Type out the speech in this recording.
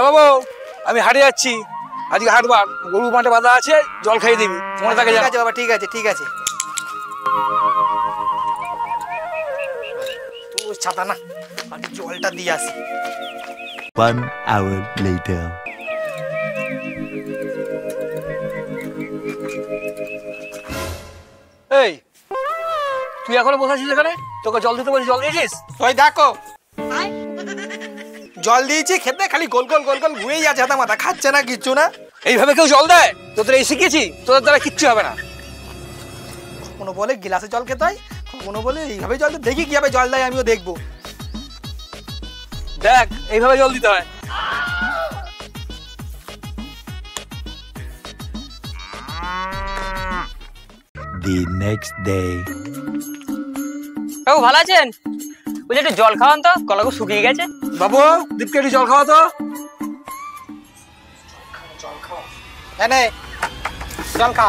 বাবু আমি হাটে যাচ্ছি, আজকে হাটবার, গরু মাঠে বাঁধা আছে, জল খাইয়ে দিবি। তোমার কাছে ঠিক আছে বাবা, ঠিক আছে ঠিক আছে। তুই ছাতা না, আমি জলটা দিয়ে আসি। 1 hour later. এই তুই এখনো বসে আছিস এখানে? তোকে জল দিতে বলছি, জল দিয়েছিস? ওই দেখো জল দিয়েছি, খেতে খালি গোল গোল গোল গোল ঘুরেই যাচ্ছে, হাতা মাথা খাচ্ছে না, কিচ্ছু না। এইভাবে কেউ জল দেয়? তোদের এই শিখেছি, তোদের দ্বারা কিচ্ছু হবে না। কখনো বলে গিলাসে জল খেতে হয়, কখনো বলে এইভাবে জল দেয়। দেখি কিভাবে জল দেয়, আমিও দেখবো। দেখ এইভাবে জল দিতে হয়। The next day. বাবু ভালো আছেন? বলছি একটু জল খাওয়ান তো, গলা খুব শুকিয়ে গেছে। বাবু দীপকে একটু জল খাওয়া তো। এনে জল খা।